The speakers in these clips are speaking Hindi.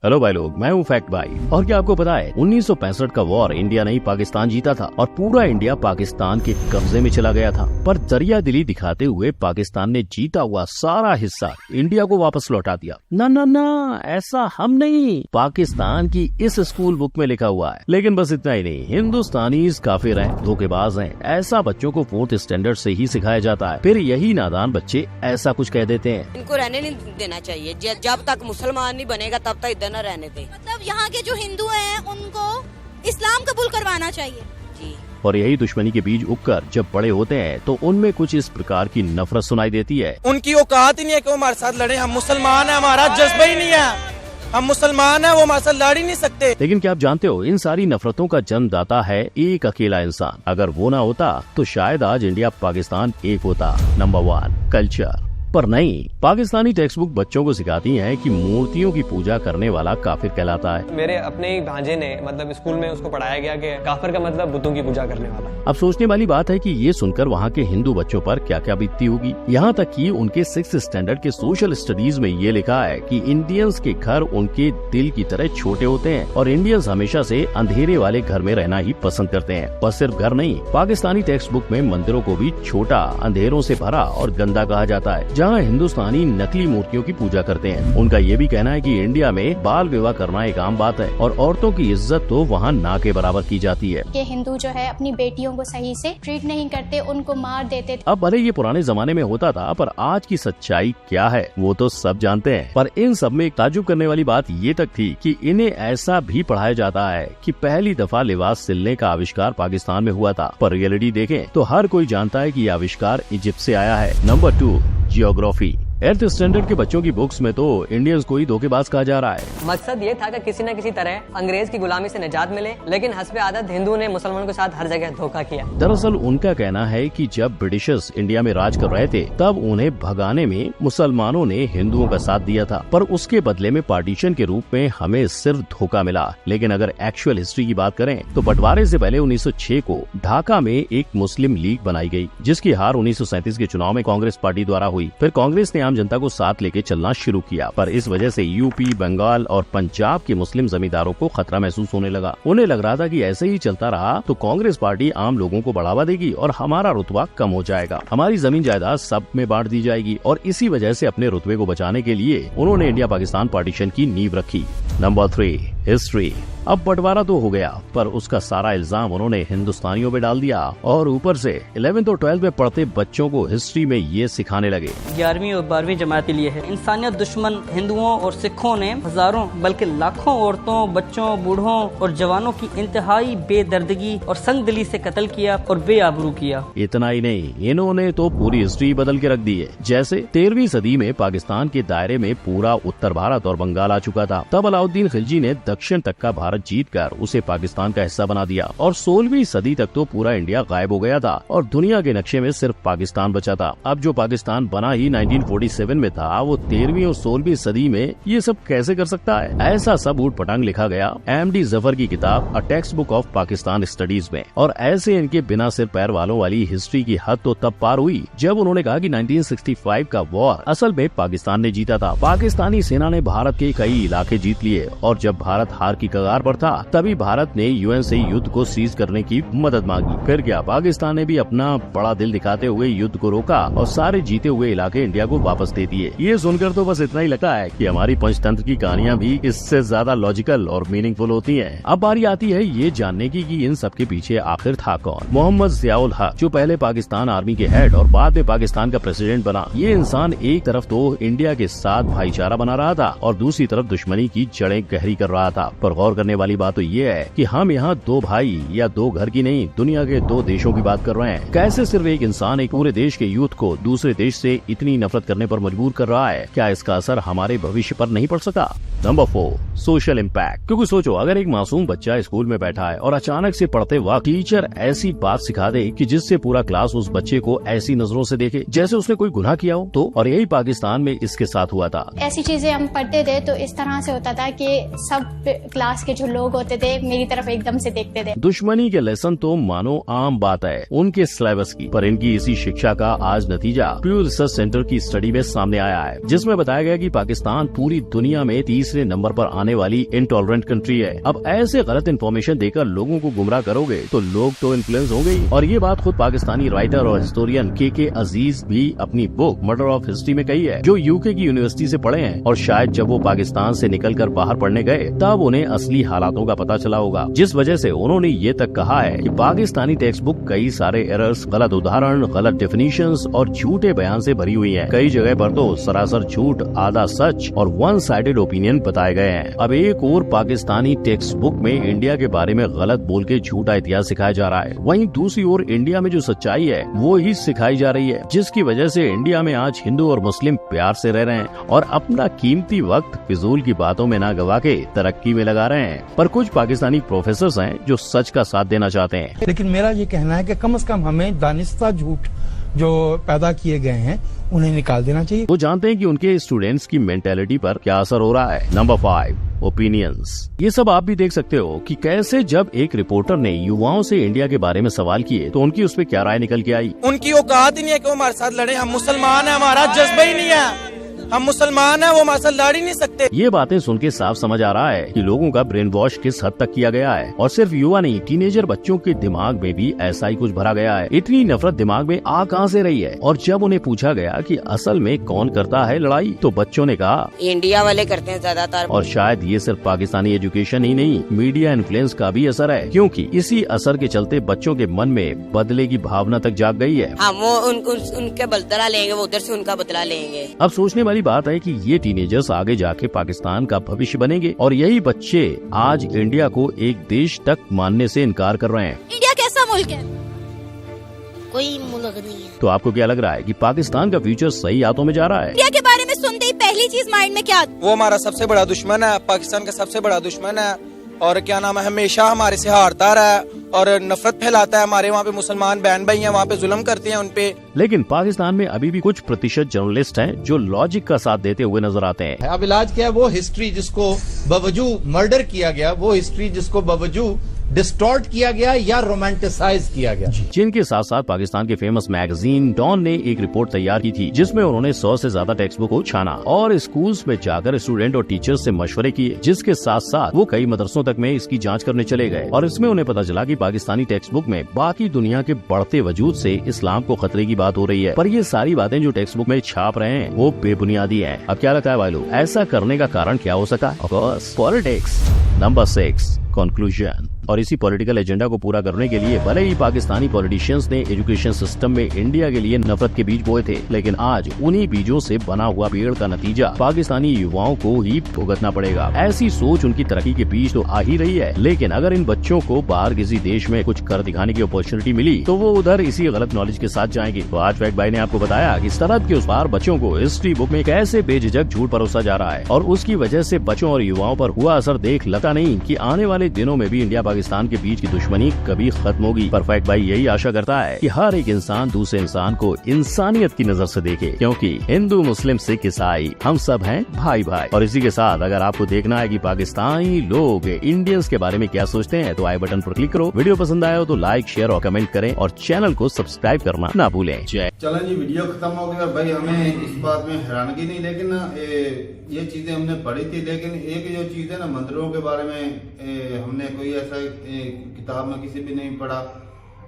हेलो भाई लोग, मैं हूँ फैक्ट भाई। और क्या आपको पता है 1965 का वॉर इंडिया नहीं पाकिस्तान जीता था और पूरा इंडिया पाकिस्तान के कब्जे में चला गया था। पर दरिया दिली दिखाते हुए पाकिस्तान ने जीता हुआ सारा हिस्सा इंडिया को वापस लौटा दिया। ना ना ना, ऐसा हम नहीं, पाकिस्तान की इस स्कूल बुक में लिखा हुआ है। लेकिन बस इतना ही नहीं, हिंदुस्तानी काफिर हैं, धोखेबाज हैं। ऐसा बच्चों को 4th स्टैंडर्ड से ही सिखाया जाता है। फिर यही नादान बच्चे ऐसा कुछ कह देते हैं। इनको रहने नहीं देना चाहिए, जब तक मुसलमान नहीं बनेगा तब तक इधर न रहने दे। मतलब यहाँ के जो हिंदू हैं उनको इस्लाम कबूल करवाना चाहिए जी। और यही दुश्मनी के बीज उगकर जब बड़े होते हैं तो उनमें कुछ इस प्रकार की नफरत सुनाई देती है। उनकी औकात ही नहीं है कि वो हमारे साथ लड़े। हम मुसलमान हैं, हमारा जज्बा ही नहीं है। हम मुसलमान हैं, वो हमारे साथ लड़ ही नहीं सकते। लेकिन क्या आप जानते हो, इन सारी नफरतों का जन्मदाता है एक अकेला इंसान। अगर वो ना होता तो शायद आज इंडिया पाकिस्तान एक होता। Number 1, culture. पर नहीं, पाकिस्तानी टेक्स्ट बुक बच्चों को सिखाती हैं कि मूर्तियों की पूजा करने वाला काफिर कहलाता है। मेरे अपने ही भांजे ने मतलब स्कूल में उसको पढ़ाया गया कि काफिर का मतलब बुतों की पूजा करने वाला। अब सोचने वाली बात है कि ये सुनकर वहाँ के हिंदू बच्चों पर क्या क्या बीतती होगी। यहाँ तक कि उनके 6th स्टैंडर्ड के सोशल स्टडीज में ये लिखा है कि इंडियंस के घर उनके दिल की तरह छोटे होते हैं और इंडियंस हमेशा से अंधेरे वाले घर में रहना ही पसंद करते हैं। बस सिर्फ घर नहीं, पाकिस्तानी टेक्स्ट बुक में मंदिरों को भी छोटा, अंधेरों से भरा और गंदा कहा जाता है, जहाँ हिंदुस्तानी नकली मूर्तियों की पूजा करते हैं। उनका ये भी कहना है कि इंडिया में बाल विवाह करना एक आम बात है और औरतों की इज्जत तो वहाँ ना के बराबर की जाती है। ये हिंदू जो है अपनी बेटियों को सही से ट्रीट नहीं करते, उनको मार देते। अब भले ये पुराने जमाने में होता था, पर आज की सच्चाई क्या है वो तो सब जानते हैं। पर इन सब में एक ताज्जुब करने वाली बात ये तक थी कि इन्हें ऐसा भी पढ़ाया जाता है कि पहली दफा लिबास सिलने का आविष्कार पाकिस्तान में हुआ था। पर रियलिटी देखें तो हर कोई जानता है कि ये आविष्कार इजिप्ट से आया है। Number 2, geography. 8th स्टैंडर्ड के बच्चों की बुक्स में तो इंडियंस को ही धोखेबाज कहा जा रहा है। मकसद ये था कि किसी न किसी तरह अंग्रेज की गुलामी से निजात मिले, लेकिन हस्बे आदत हिंदू ने मुसलमानों के साथ हर जगह धोखा किया। दरअसल उनका कहना है कि जब ब्रिटिशर्स इंडिया में राज कर रहे थे तब उन्हें भगाने में मुसलमानों ने हिंदुओं का साथ दिया था, पर उसके बदले में पार्टीशन के रूप में हमें सिर्फ धोखा मिला। लेकिन अगर एक्चुअल हिस्ट्री की बात करें तो बंटवारे से पहले 1906 को ढाका में एक मुस्लिम लीग बनाई गई, जिसकी हार 1937 के चुनाव में कांग्रेस पार्टी द्वारा हुई। फिर कांग्रेस ने आम जनता को साथ के चलना शुरू किया, पर इस वजह से यूपी, बंगाल और पंजाब के मुस्लिम जमींदारों को खतरा महसूस होने लगा। उन्हें लग रहा था कि ऐसे ही चलता रहा तो कांग्रेस पार्टी आम लोगों को बढ़ावा देगी और हमारा रुतबा कम हो जाएगा, हमारी जमीन जायदाद सब में बांट दी जाएगी। और इसी वजह से अपने रुतबे को बचाने के लिए उन्होंने इंडिया पाकिस्तान पार्टीशन की नींव रखी। Number 3, history. अब बंटवारा तो हो गया, पर उसका सारा इल्जाम उन्होंने हिंदुस्तानियों पे डाल दिया और ऊपर से 11th और 12th में पढ़ते बच्चों को हिस्ट्री में ये सिखाने लगे। 11वीं और 12वीं जमात के लिए है। इंसानियत दुश्मन हिंदुओं और सिखों ने हजारों बल्कि लाखों औरतों, बच्चों, बूढ़ों और जवानों की इंतहाई बेदर्दगी और संगदिली से कत्ल किया और बेआबरू किया। इतना ही नहीं, इन्होंने तो पूरी हिस्ट्री बदल के रख दी है। जैसे 13वीं सदी में पाकिस्तान के दायरे में पूरा उत्तर भारत और बंगाल आ चुका था। तब अलाउद्दीन खिलजी ने दक्षिण तक का भारत जीतकर उसे पाकिस्तान का हिस्सा बना दिया और 16वीं सदी तक तो पूरा इंडिया गायब हो गया था और दुनिया के नक्शे में सिर्फ पाकिस्तान बचा था। अब जो पाकिस्तान बना ही 1947 में था, वो 13वीं और 16वीं सदी में ये सब कैसे कर सकता है? ऐसा सब ऊट पटांग लिखा गया MD जफर की किताब a text book of Pakistan studies में। और ऐसे इनके बिना सिर पैर वालों वाली हिस्ट्री की हद तो तब पार हुई जब उन्होंने कहा कि 1965 का वॉर असल में पाकिस्तान ने जीता था। पाकिस्तानी सेना ने भारत के कई इलाके जीत लिए और जब भारत हार की कगार पर था तभी भारत ने UN से युद्ध को सीज करने की मदद मांगी। फिर क्या, पाकिस्तान ने भी अपना बड़ा दिल दिखाते हुए युद्ध को रोका और सारे जीते हुए इलाके इंडिया को वापस दे दिए। ये सुनकर तो बस इतना ही लगता है कि हमारी पंचतंत्र की कहानियां भी इससे ज्यादा लॉजिकल और मीनिंगफुल होती हैं। अब बारी आती है ये जानने की कि इन सब के पीछे आखिर था कौन। मोहम्मद जियाउल हक, जो पहले पाकिस्तान आर्मी के हेड और बाद में पाकिस्तान का प्रेसिडेंट बना। ये इंसान एक तरफ तो इंडिया के साथ भाईचारा बना रहा था और दूसरी तरफ दुश्मनी की जड़ें गहरी कर रहा था। पर गौर करने वाली बात तो ये है कि हम यहाँ 2 भाई या 2 घर की नहीं, दुनिया के 2 देशों की बात कर रहे हैं। कैसे सिर्फ एक इंसान एक पूरे देश के यूथ को दूसरे देश से इतनी नफरत करने पर मजबूर कर रहा है? क्या इसका असर हमारे भविष्य पर नहीं पड़ सका? Number 4, social impact. क्योंकि सोचो, अगर एक मासूम बच्चा स्कूल में बैठा है और अचानक से पढ़ते वक्त टीचर ऐसी बात सिखा दे कि जिससे पूरा क्लास उस बच्चे को ऐसी नजरों से देखे जैसे उसने कोई गुनाह किया हो, तो और यही पाकिस्तान में इसके साथ हुआ था। ऐसी चीजें हम पढ़ते थे तो इस तरह से होता था कि सब क्लास के जो लोग होते थे मेरी तरफ एकदम से देखते थे। दुश्मनी के लेसन तो मानो आम बात है उनके सिलेबस की, पर इनकी इसी शिक्षा का आज नतीजा प्यू रिसर्च सेंटर की स्टडी में सामने आया है, जिसमें बताया गया कि पाकिस्तान पूरी दुनिया में तीसरे नंबर पर आने वाली इनटॉलरेंट कंट्री है। अब ऐसे गलत इन्फॉर्मेशन देकर लोगों को गुमराह करोगे तो लोग तो इन्फ्लुएंस होंगे ही। और ये बात खुद पाकिस्तानी राइटर और हिस्टोरियन के अजीज भी अपनी बुक मर्डर ऑफ हिस्ट्री में कही है, जो यूके की यूनिवर्सिटी से पढ़े हैं। और शायद जब वो पाकिस्तान से निकलकर बाहर पढ़ने गए तब उन्हें असली हालातों का पता चला होगा, जिस वजह से उन्होंने ये तक कहा है कि पाकिस्तानी टेक्स्ट बुक कई सारे एरर्स, गलत उदाहरण, गलत डेफिनेशंस और झूठे बयान से भरी हुई है। कई जगह पर तो सरासर झूठ, आधा सच और वन साइडेड ओपिनियन बताए गए हैं। अब एक और पाकिस्तानी टेक्स्ट बुक में इंडिया के बारे में गलत बोल के झूठा इतिहास सिखाया जा रहा है, वहीं दूसरी ओर इंडिया में जो सच्चाई है वो ही सिखाई जा रही है, जिसकी वजह से इंडिया में आज हिंदू और मुस्लिम प्यार से रह रहे हैं और अपना कीमती वक्त फिजूल की बातों में न गवा के तरक्की में लगा रहे हैं। पर कुछ पाकिस्तानी प्रोफेसर्स हैं जो सच का साथ देना चाहते हैं। लेकिन मेरा ये कहना है कि कम से कम हमें दानिस्ता झूठ जो पैदा किए गए हैं उन्हें निकाल देना चाहिए। वो जानते हैं कि उनके स्टूडेंट्स की मेंटेलिटी पर क्या असर हो रहा है। Number 5, opinions. ये सब आप भी देख सकते हो कि कैसे जब एक रिपोर्टर ने युवाओं से इंडिया के बारे में सवाल किए तो उनकी उस पर क्या राय निकल के आई। उनकी औकात ही नहीं है कि वो हमारे साथ लड़े। हम मुसलमान हैं, हमारा जज्बा ही नहीं है। हम मुसलमान हैं, वो हमारे साथ लड़ ही नहीं सकते। ये बातें सुन के साफ समझ आ रहा है कि लोगों का ब्रेन वॉश किस हद तक किया गया है। और सिर्फ युवा नहीं, टीनेजर बच्चों के दिमाग में भी ऐसा ही कुछ भरा गया है। इतनी नफरत दिमाग में आ कहां से रही है। और जब उन्हें पूछा गया कि असल में कौन करता है लड़ाई, तो बच्चों ने कहा इंडिया वाले करते हैं ज्यादातर। और शायद ये सिर्फ पाकिस्तानी एजुकेशन ही नहीं, मीडिया इन्फ्लुएंस का भी असर है, क्योंकि इसी असर के चलते बच्चों के मन में बदले की भावना तक जाग गई है। हाँ, वो उनके बदला लेंगे, वो उधर से उनका बदला लेंगे। अब सोचने वाली बात है कि ये टीनेजर्स आगे जाके पाकिस्तान का भविष्य बनेंगे और यही बच्चे आज इंडिया को एक देश तक मानने से इनकार कर रहे हैं। इंडिया कैसा मुल्क है? कोई मुल्क नहीं है। तो आपको क्या लग रहा है कि पाकिस्तान का फ्यूचर सही हाथों में जा रहा है? इंडिया के बारे में सुनते ही पहली चीज माइंड में क्या? वो हमारा सबसे बड़ा दुश्मन है, पाकिस्तान का सबसे बड़ा दुश्मन है। और क्या नाम है, हमेशा हमारे से हारता रहा है और नफरत फैलाता है। हमारे वहाँ पे मुसलमान बहन भाई हैं, वहाँ पे जुल्म करते हैं उनपे। लेकिन पाकिस्तान में अभी भी कुछ प्रतिशत जर्नलिस्ट हैं जो लॉजिक का साथ देते हुए नजर आते हैं। अब इलाज क्या है? वो हिस्ट्री जिसको बावजूद मर्डर किया गया, वो हिस्ट्री जिसको बावजूद डिस्टॉर्ट किया गया या रोमांटिसाइज किया गया। जिनके साथ साथ पाकिस्तान के फेमस मैगजीन डॉन ने एक रिपोर्ट तैयार की थी, जिसमें उन्होंने 100 से ज्यादा टेक्स्ट बुक को छाना और स्कूल्स में जाकर स्टूडेंट और टीचर्स से मशवरे किए, जिसके साथ साथ वो कई मदरसों तक में इसकी जांच करने चले गए। और इसमें उन्हें पता चला कि पाकिस्तानी टेक्स्ट बुक में बाकी दुनिया के बढ़ते वजूद से इस्लाम को खतरे की बात हो रही है। पर ये सारी बातें जो टेक्स्ट बुक में छाप रहे हैं वो बेबुनियादी है। अब क्या लगता है भाई लोग, ऐसा करने का कारण क्या हो सकता है? Of course politics. Number 6, conclusion. और इसी पॉलिटिकल एजेंडा को पूरा करने के लिए भले ही पाकिस्तानी पॉलिटिशियंस ने एजुकेशन सिस्टम में इंडिया के लिए नफरत के बीज बोए थे, लेकिन आज उन्हीं बीजों से बना हुआ पेड़ का नतीजा पाकिस्तानी युवाओं को ही भुगतना पड़ेगा। ऐसी सोच उनकी तरक्की के बीच तो आ ही रही है, लेकिन अगर इन बच्चों को बाहर किसी देश में कुछ कर दिखाने की अपॉर्चुनिटी मिली तो वो उधर इसी गलत नॉलेज के साथ जाएंगे। तो आज फैक्ट भाई ने आपको बताया कि सरहद के उस पार बच्चों को हिस्ट्री बुक में कैसे बेझिझक झूठ परोसा जा रहा है और उसकी वजह से बच्चों और युवाओं पर हुआ असर देख लगता नहीं कि आने वाले दिनों में भी इंडिया पाकिस्तान के बीच की दुश्मनी कभी खत्म होगी। परफेक्ट भाई यही आशा करता है कि हर एक इंसान दूसरे इंसान को इंसानियत की नजर से देखे, क्योंकि हिंदू मुस्लिम सिख ईसाई हम सब हैं भाई भाई। और इसी के साथ अगर आपको देखना है कि पाकिस्तानी लोग इंडियंस के बारे में क्या सोचते हैं तो आई बटन पर क्लिक करो। वीडियो पसंद आया हो तो लाइक, शेयर और कमेंट करें और चैनल को सब्सक्राइब करना ना भूलें। जय। चलें जी, वीडियो खत्म हो गया। भाई हमें इस बात में हैरानगी नहीं, लेकिन ये चीजें हमने पढ़ी थी, लेकिन एक जो चीज है ना मंदिरों के बारे में हमने कोई ऐसा किताब में किसी भी नहीं पढ़ा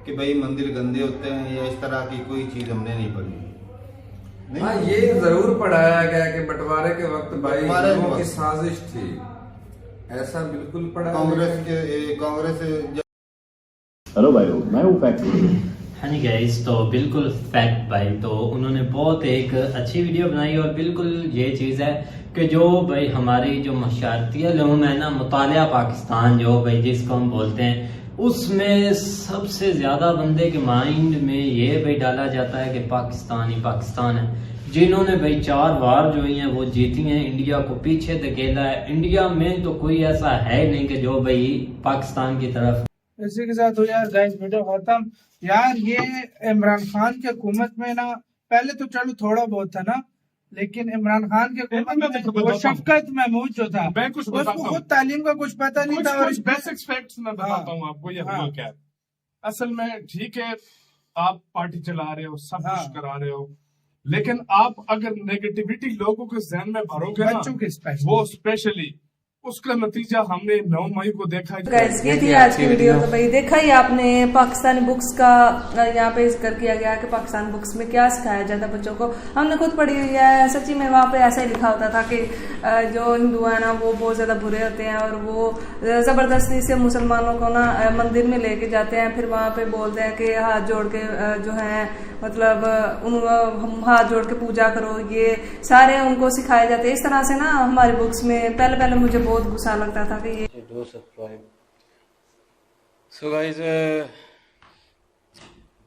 कि भाई मंदिर गंदे होते हैं या इस तरह की कोई चीज हमने नहीं पढ़ी। हाँ, ये जरूर पढ़ाया गया कि बंटवारे के वक्त भाई लोगों की साजिश थी, ऐसा बिल्कुल पढ़ा। कांग्रेस हेलो भाई, मैं हूँ फैक्ट। हाँ जी गाइस, तो बिल्कुल फैक्ट भाई, तो उन्होंने बहुत एक अच्छी वीडियो बनाई और बिल्कुल ये चीज़ है कि जो भाई हमारी जो मशारती लोग है ना, मुतालिया पाकिस्तान जो भाई जिसको हम बोलते हैं, उसमें सबसे ज़्यादा बंदे के माइंड में ये भाई डाला जाता है कि पाकिस्तान ही पाकिस्तान है। जिन्होंने भाई 4 बार जो हैं वो जीती हैं, इंडिया को पीछे धकेला है। इंडिया में तो कोई ऐसा है नहीं कि जो भाई पाकिस्तान की तरफ। इसी के साथ हो यार गाइस वीडियो खत्म। यार ये इमरान खान की हुकूमत में ना पहले तो चलो थोड़ा बहुत था ना, लेकिन इमरान खान के वो शफकत महमूद जो था, उसको खुद तालीम का कुछ पता नहीं था। कुछ बेसिक फैक्ट्स मैं बताता हूँ आपको। ये हुआ क्या है असल में, ठीक है आप पार्टी चला रहे हो, सब कुछ करा रहे हो, लेकिन आप अगर नेगेटिविटी लोगों के जहन में भरोगे ना, वो स्पेशली, उसका नतीजा हमने 9 मई को देखा। ये थी आज की वीडियो। तो भाई देखा ही आपने पाकिस्तानी बुक्स का यहाँ पे जिक्र किया गया कि पाकिस्तान बुक्स में क्या सिखाया जाता है बच्चों को। हमने खुद पढ़ी हुई है, सच्ची में वहाँ पे ऐसा ही लिखा होता था कि जो हिंदू है ना वो बहुत ज्यादा बुरे होते हैं और वो जबरदस्ती से मुसलमानों को ना मंदिर में लेके जाते हैं, फिर वहाँ पे बोलते हैं कि हाथ जोड़ के जो है मतलब हाथ जोड़ के पूजा करो, ये सारे उनको सिखाए जाते हैं। इस तरह से ना हमारी बुक्स में पहले मुझे बहुत गुस्सा लगता था कि ये डू सब्सक्राइब। सो गाइस,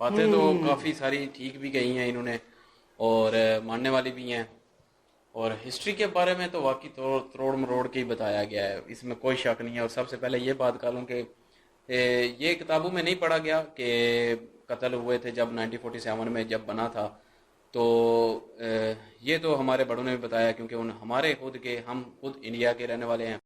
बातें तो काफ़ी सारी ठीक भी गई हैं इन्होंने और मानने वाली भी हैं, और हिस्ट्री के बारे में तो वाकई तोड़ मरोड़ के ही बताया गया है, इसमें कोई शक नहीं है। और सबसे पहले ये बात कर लूँ कि ये किताबों में नहीं पढ़ा गया कि कत्ल हुए थे जब 1947 में जब बना था, तो ये तो हमारे बड़ों ने भी बताया, क्योंकि हम खुद इंडिया के रहने वाले हैं।